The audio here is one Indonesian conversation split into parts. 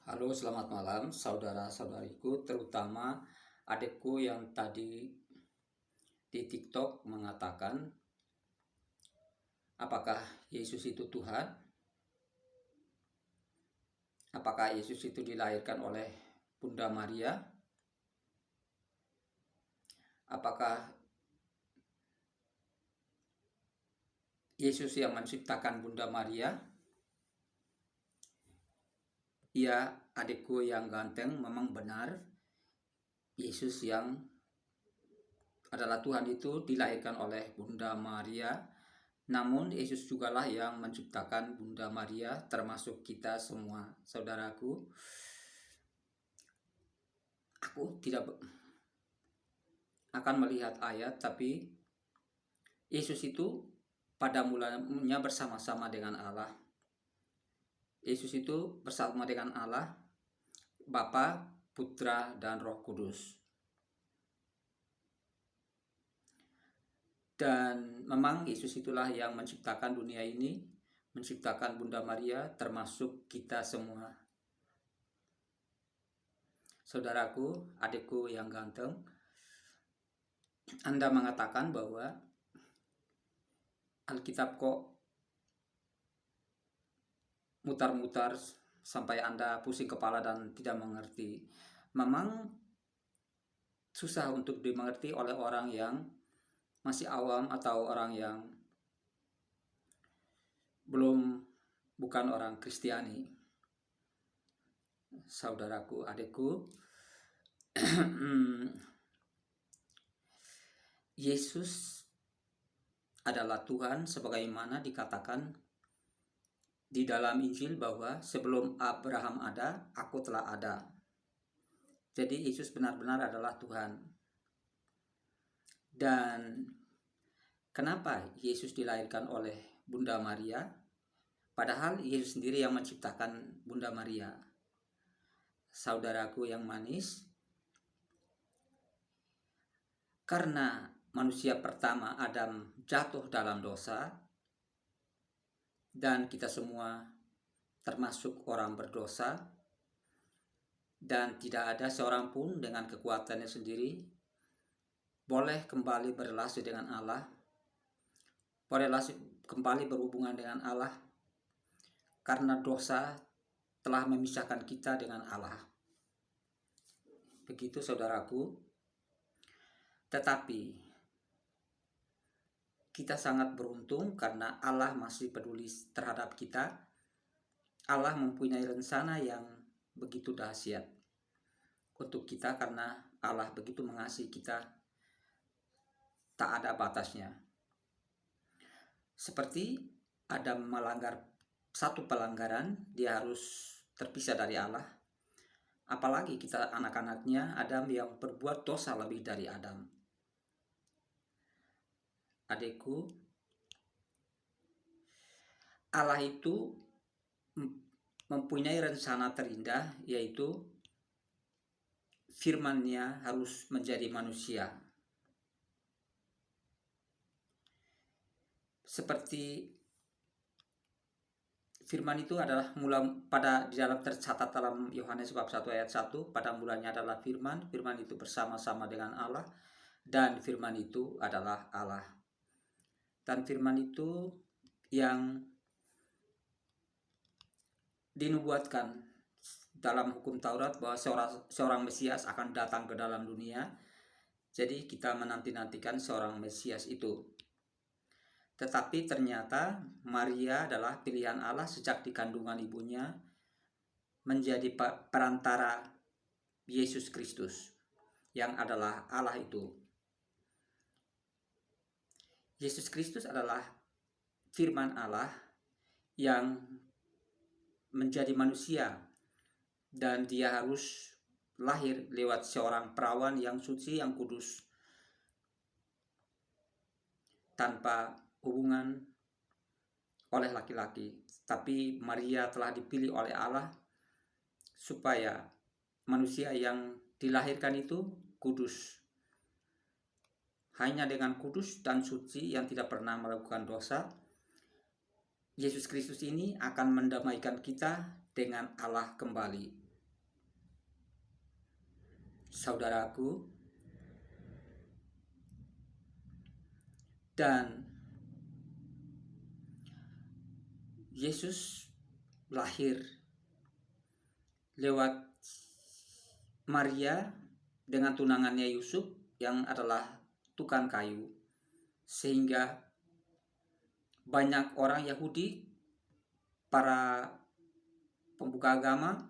Halo, selamat malam saudara-saudariku, terutama adikku yang tadi di TikTok mengatakan, apakah Yesus itu Tuhan? Apakah Yesus itu dilahirkan oleh Bunda Maria? Apakah Yesus yang menciptakan Bunda Maria? Ya, adikku yang ganteng, memang benar Yesus yang adalah Tuhan itu dilahirkan oleh Bunda Maria. Namun Yesus jugalah yang menciptakan Bunda Maria, termasuk kita semua. Saudaraku, aku tidak akan melihat ayat, tapi Yesus itu pada mulanya bersama-sama dengan Allah. Yesus itu bersama dengan Allah, Bapa, Putra, dan Roh Kudus. Dan memang Yesus itulah yang menciptakan dunia ini, menciptakan Bunda Maria, termasuk kita semua. Saudaraku, adikku yang ganteng, Anda mengatakan bahwa Alkitab kok mutar-mutar sampai Anda pusing kepala dan tidak mengerti. Memang susah untuk dimengerti oleh orang yang masih awam atau orang yang bukan orang Kristiani. Saudaraku, adikku, Yesus adalah Tuhan sebagaimana dikatakan di dalam Injil bahwa sebelum Abraham ada, aku telah ada. Jadi Yesus benar-benar adalah Tuhan. Dan kenapa Yesus dilahirkan oleh Bunda Maria? Padahal Yesus sendiri yang menciptakan Bunda Maria. Saudaraku yang manis, karena manusia pertama Adam jatuh dalam dosa, dan kita semua termasuk orang berdosa, dan tidak ada seorang pun dengan kekuatannya sendiri boleh kembali berrelasi dengan Allah, boleh kembali berhubungan dengan Allah, karena dosa telah memisahkan kita dengan Allah. Begitu saudaraku. Tetapi kita sangat beruntung karena Allah masih peduli terhadap kita. Allah mempunyai rencana yang begitu dahsyat untuk kita karena Allah begitu mengasihi kita, tak ada batasnya. Seperti Adam melanggar satu pelanggaran, dia harus terpisah dari Allah. Apalagi kita anak-anaknya Adam yang berbuat dosa lebih dari Adam. Adikku, Allah itu mempunyai rencana terindah, yaitu firman-Nya harus menjadi manusia. Seperti firman itu adalah di dalam tercatat dalam Yohanes bab 1 ayat 1, pada mulanya adalah firman itu bersama-sama dengan Allah, dan firman itu adalah Allah. Dan firman itu yang dinubuatkan dalam hukum Taurat bahwa seorang Mesias akan datang ke dalam dunia. Jadi kita menanti-nantikan seorang Mesias itu. Tetapi ternyata Maria adalah pilihan Allah sejak di kandungan ibunya menjadi perantara Yesus Kristus yang adalah Allah itu. Yesus Kristus adalah firman Allah yang menjadi manusia, dan dia harus lahir lewat seorang perawan yang suci, yang kudus, tanpa hubungan oleh laki-laki. Tapi Maria telah dipilih oleh Allah supaya manusia yang dilahirkan itu kudus. Hanya dengan kudus dan suci yang tidak pernah melakukan dosa, Yesus Kristus ini akan mendamaikan kita dengan Allah kembali. saudaraku, dan Yesus lahir lewat Maria dengan tunangannya Yusuf yang adalah tukang kayu, sehingga banyak orang Yahudi, para pembuka agama,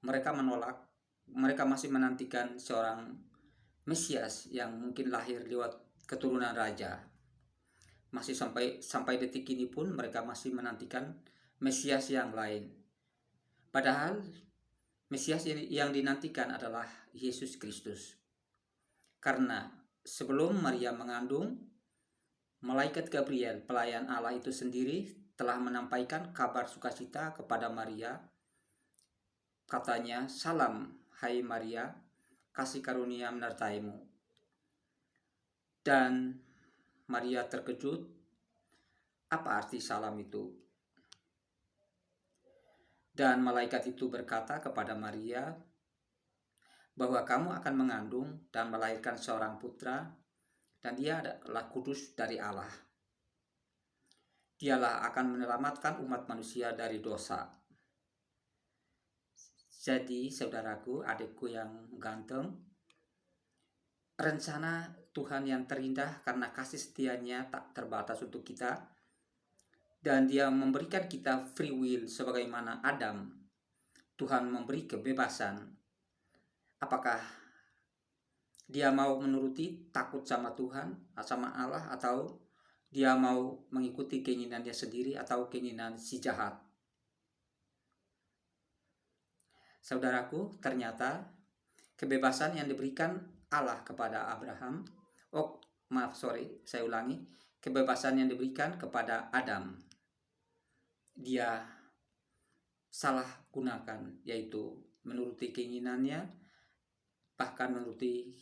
mereka menolak, mereka masih menantikan seorang Mesias yang mungkin lahir lewat keturunan raja. Masih sampai detik ini pun mereka masih menantikan Mesias yang lain. Padahal Mesias yang dinantikan adalah Yesus Kristus. Karena sebelum Maria mengandung, malaikat Gabriel, pelayan Allah itu sendiri, telah menampaikan kabar sukacita kepada Maria. Katanya, "Salam, hai Maria, kasih karunia menyertaimu." Dan Maria terkejut. Apa arti salam itu? Dan malaikat itu berkata kepada Maria bahwa kamu akan mengandung dan melahirkan seorang putra, dan dia adalah kudus dari Allah. Dialah akan menyelamatkan umat manusia dari dosa. Jadi saudaraku, adikku yang ganteng, rencana Tuhan yang terindah karena kasih setianya tak terbatas untuk kita, dan dia memberikan kita free will sebagaimana Adam. Tuhan memberi kebebasan. Apakah dia mau menuruti, takut sama Tuhan, sama Allah, atau dia mau mengikuti keinginannya sendiri atau keinginan si jahat? Saudaraku, ternyata kebebasan yang diberikan Allah kepada Abraham, kebebasan yang diberikan kepada Adam, dia salah gunakan, yaitu menuruti keinginannya, bahkan menuruti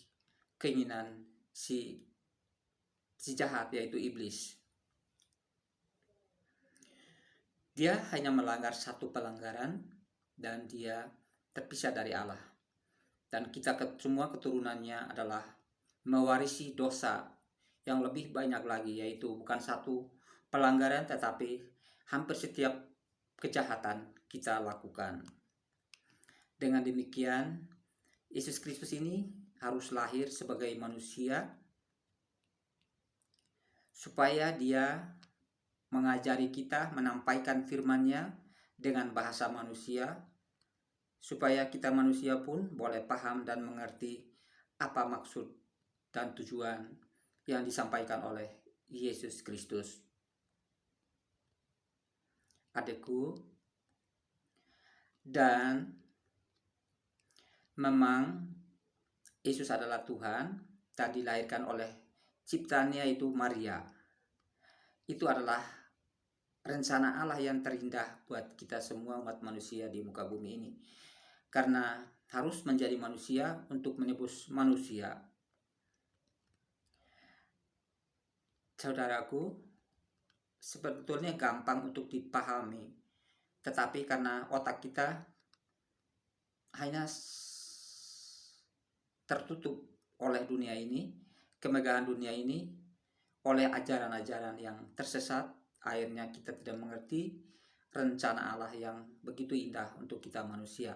keinginan si jahat, yaitu iblis. Dia hanya melanggar satu pelanggaran dan dia terpisah dari Allah. Dan kita semua keturunannya adalah mewarisi dosa yang lebih banyak lagi, yaitu bukan satu pelanggaran tetapi hampir setiap kejahatan kita lakukan. Dengan demikian, Yesus Kristus ini harus lahir sebagai manusia supaya dia mengajari kita, menampaikan firman-Nya dengan bahasa manusia, supaya kita manusia pun boleh paham dan mengerti apa maksud dan tujuan yang disampaikan oleh Yesus Kristus. Adikku, dan memang Yesus adalah Tuhan dan dilahirkan oleh ciptaannya yaitu Maria. Itu adalah rencana Allah yang terindah buat kita semua umat manusia di muka bumi ini. Karena harus menjadi manusia untuk menebus manusia. Saudaraku, sebetulnya gampang untuk dipahami, tetapi karena otak kita hanya tertutup oleh dunia ini, kemegahan dunia ini, oleh ajaran-ajaran yang tersesat, akhirnya kita tidak mengerti rencana Allah yang begitu indah untuk kita manusia.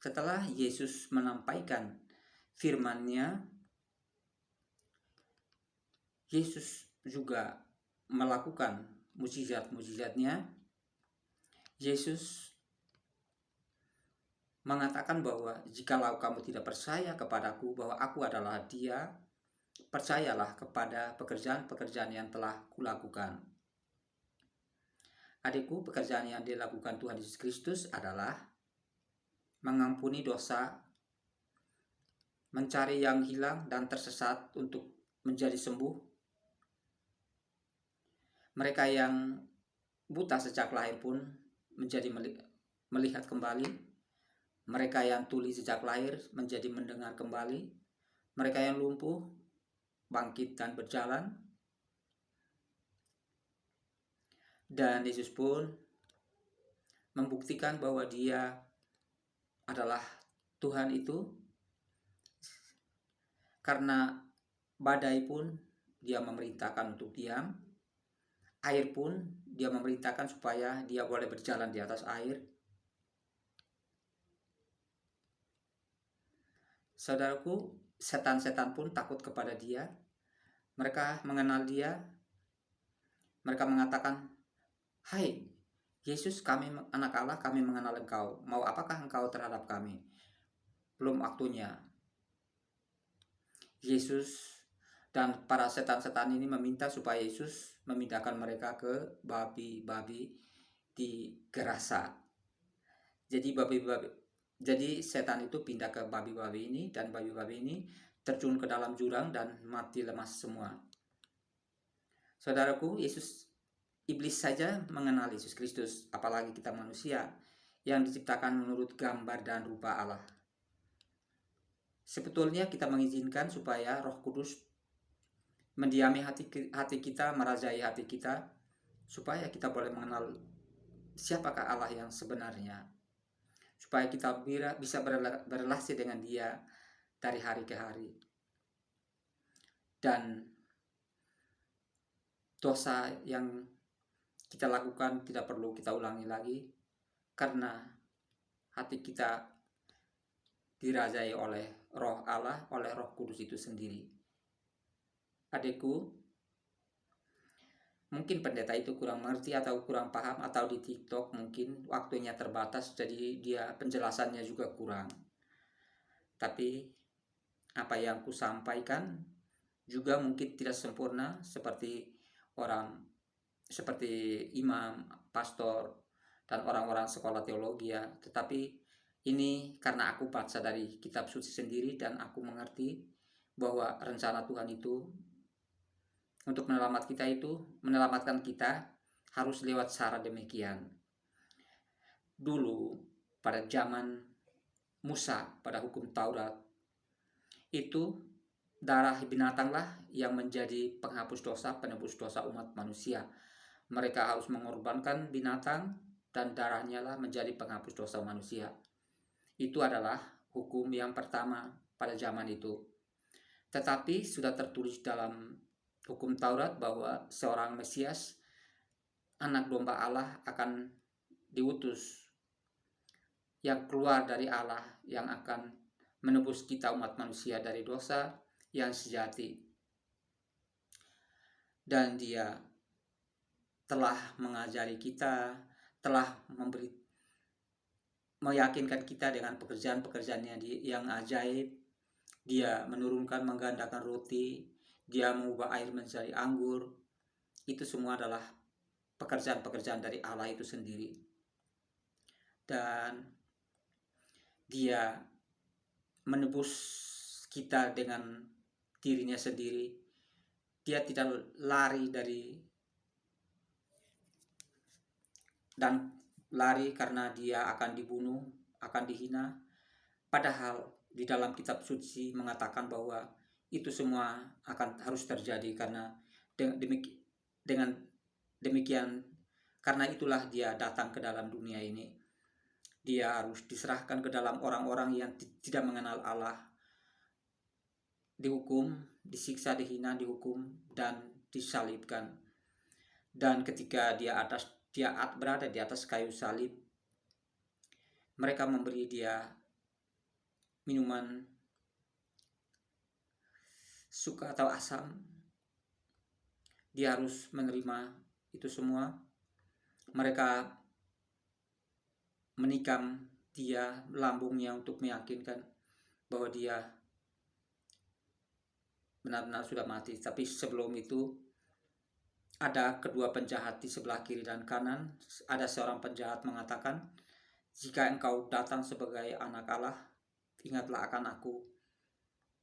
Setelah Yesus menampaikan firman-Nya, Yesus juga melakukan mukjizat-mukjizat-Nya. Yesus mengatakan bahwa jikalau kamu tidak percaya kepadaku bahwa aku adalah Dia, percayalah kepada pekerjaan-pekerjaan yang telah kulakukan. Adikku, pekerjaan yang dilakukan Tuhan Yesus Kristus adalah mengampuni dosa, mencari yang hilang dan tersesat untuk menjadi sembuh, mereka yang buta sejak lahir pun menjadi melihat kembali, mereka yang tuli sejak lahir menjadi mendengar kembali, mereka yang lumpuh bangkit dan berjalan. Dan Yesus pun membuktikan bahwa Dia adalah Tuhan itu, karena badai pun dia memerintahkan untuk diam, air pun dia memerintahkan supaya dia boleh berjalan di atas air. Saudaraku, setan-setan pun takut kepada dia. Mereka mengenal dia. Mereka mengatakan, "Hai Yesus, kami anak Allah, kami mengenal engkau. Mau apakah engkau terhadap kami? Belum waktunya." Yesus dan para setan-setan ini meminta supaya Yesus memindahkan mereka ke babi-babi di Gerasa. Jadi setan itu pindah ke babi-babi ini, dan babi-babi ini terjun ke dalam jurang dan mati lemas semua. Saudaraku, iblis saja mengenal Yesus Kristus, apalagi kita manusia yang diciptakan menurut gambar dan rupa Allah. Sebetulnya kita mengizinkan supaya Roh Kudus mendiami hati kita, merajai hati kita, supaya kita boleh mengenal siapakah Allah yang sebenarnya, supaya kita bisa berrelasi dengan Dia dari hari ke hari. Dan dosa yang kita lakukan tidak perlu kita ulangi lagi, karena hati kita dirajai oleh Roh Allah, oleh Roh Kudus itu sendiri. Adikku, mungkin pendeta itu kurang mengerti atau kurang paham, atau di TikTok mungkin waktunya terbatas, jadi dia penjelasannya juga kurang. Tapi apa yang ku sampaikan juga mungkin tidak sempurna seperti imam, pastor, dan orang-orang sekolah teologi ya. Tetapi ini karena aku baca dari kitab suci sendiri, dan aku mengerti bahwa rencana Tuhan itu untuk menyelamatkan kita harus lewat cara demikian. Dulu pada zaman Musa, pada hukum Taurat, itu darah binatanglah yang menjadi penghapus dosa, penebus dosa umat manusia. Mereka harus mengorbankan binatang, dan darahnya lah menjadi penghapus dosa manusia. Itu adalah hukum yang pertama pada zaman itu. Tetapi sudah tertulis dalam hukum Taurat bahwa seorang Mesias, anak domba Allah, akan diutus, yang keluar dari Allah, yang akan menebus kita umat manusia dari dosa yang sejati. Dan dia telah mengajari kita, telah meyakinkan kita dengan pekerjaan-pekerjaannya yang ajaib. Dia menurunkan, menggandakan roti, dia mengubah air menjadi anggur. Itu semua adalah pekerjaan-pekerjaan dari Allah itu sendiri. Dan dia menebus kita dengan dirinya sendiri. Dia tidak lari karena dia akan dibunuh, akan dihina. Padahal di dalam kitab suci mengatakan bahwa itu semua harus terjadi, karena dengan demikian, karena itulah dia datang ke dalam dunia ini. Dia harus diserahkan ke dalam orang-orang yang tidak mengenal Allah, dihukum, disiksa, dihina, dihukum, dan disalibkan. Dan ketika dia berada di atas kayu salib, mereka memberi dia minuman suka atau asam. Dia harus menerima itu semua. Mereka menikam dia, lambungnya, untuk meyakinkan bahwa dia benar-benar sudah mati. Tapi sebelum itu ada kedua penjahat di sebelah kiri dan kanan. Ada seorang penjahat mengatakan, "Jika engkau datang sebagai anak Allah, ingatlah akan aku."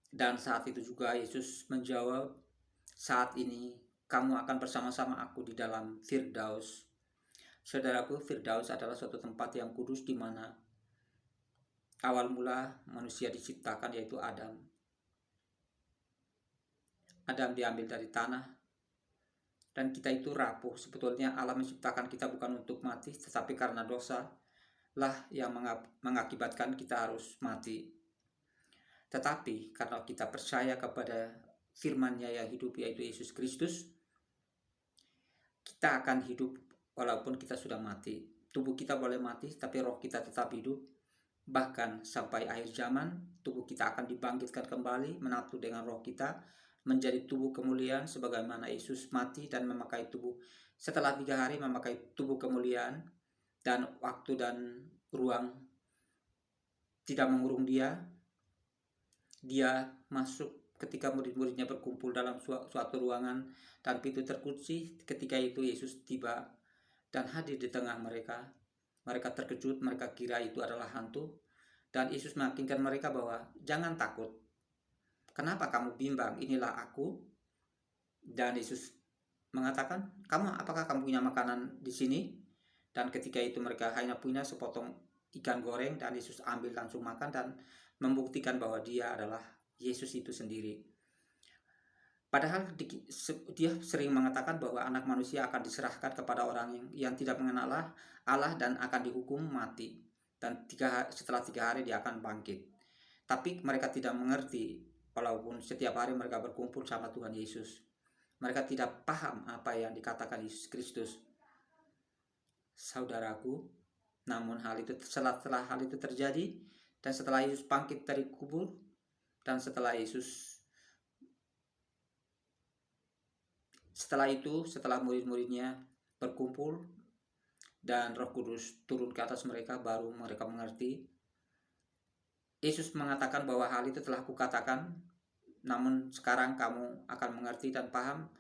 Dan saat itu juga Yesus menjawab, "Saat ini kamu akan bersama-sama aku di dalam Firdaus." Saudaraku, Firdaus adalah suatu tempat yang kudus di mana awal mula manusia diciptakan, yaitu Adam. Adam diambil dari tanah, dan kita itu rapuh. Sebetulnya Allah menciptakan kita bukan untuk mati, tetapi karena dosa, lah yang mengakibatkan kita harus mati. Tetapi karena kita percaya kepada firman-Nya yang hidup, yaitu Yesus Kristus, kita akan hidup walaupun kita sudah mati. Tubuh kita boleh mati, tapi roh kita tetap hidup. Bahkan sampai akhir zaman, tubuh kita akan dibangkitkan kembali, menatu dengan roh kita, menjadi tubuh kemuliaan sebagaimana Yesus mati dan memakai tubuh. Setelah 3 hari memakai tubuh kemuliaan, dan waktu dan ruang tidak mengurung dia. Dia masuk ketika murid-muridnya berkumpul dalam suatu ruangan dan pintu terkunci. Ketika itu Yesus tiba dan hadir di tengah mereka. Mereka terkejut, mereka kira itu adalah hantu. Dan Yesus meyakinkan mereka bahwa jangan takut. Kenapa kamu bimbang? Inilah aku. Dan Yesus mengatakan, apakah kamu punya makanan di sini? Dan ketika itu mereka hanya punya sepotong ikan goreng, dan Yesus ambil langsung makan dan membuktikan bahwa dia adalah Yesus itu sendiri. Padahal dia sering mengatakan bahwa anak manusia akan diserahkan kepada orang yang tidak mengenal Allah dan akan dihukum mati. Dan setelah 3 hari dia akan bangkit. Tapi mereka tidak mengerti, walaupun setiap hari mereka berkumpul sama Tuhan Yesus. Mereka tidak paham apa yang dikatakan Yesus Kristus. Saudaraku, namun setelah hal itu terjadi, dan setelah Yesus bangkit dari kubur, dan setelah murid-muridnya berkumpul dan Roh Kudus turun ke atas mereka, baru mereka mengerti. Yesus mengatakan bahwa hal itu telah kukatakan, namun sekarang kamu akan mengerti dan paham,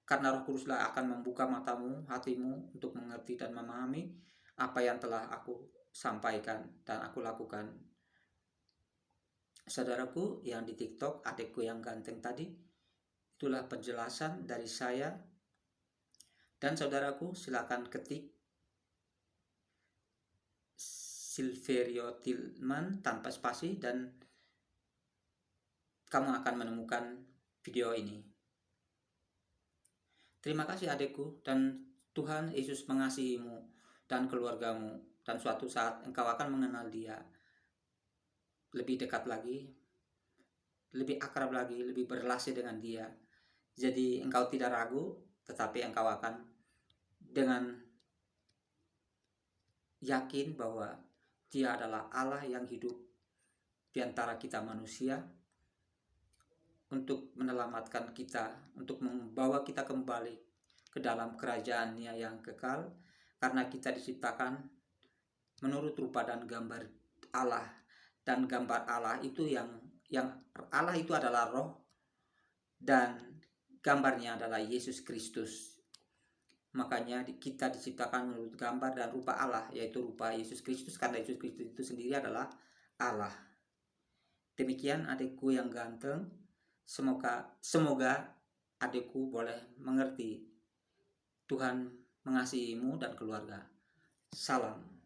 karena Roh Kuduslah akan membuka matamu, hatimu untuk mengerti dan memahami apa yang telah aku sampaikan dan aku lakukan. Saudaraku yang di TikTok, adikku yang ganteng tadi, itulah penjelasan dari saya. Dan saudaraku, silakan ketik Silverio Tillman tanpa spasi dan kamu akan menemukan video ini. Terima kasih adikku, dan Tuhan Yesus mengasihimu dan keluargamu, dan suatu saat engkau akan mengenal Dia lebih dekat lagi, lebih akrab lagi, lebih berrelasi dengan Dia. Jadi engkau tidak ragu, tetapi engkau akan dengan yakin bahwa Dia adalah Allah yang hidup di antara kita manusia, untuk menyelamatkan kita, untuk membawa kita kembali ke dalam kerajaan-Nya yang kekal, karena kita diciptakan menurut rupa dan gambar Allah. Dan gambar Allah itu yang Allah itu adalah roh, dan gambarnya adalah Yesus Kristus. Makanya kita diciptakan menurut gambar dan rupa Allah, yaitu rupa Yesus Kristus, karena Yesus Kristus itu sendiri adalah Allah. Demikian adikku yang ganteng, semoga adikku boleh mengerti. Tuhan mengasihimu dan keluarga. Salam.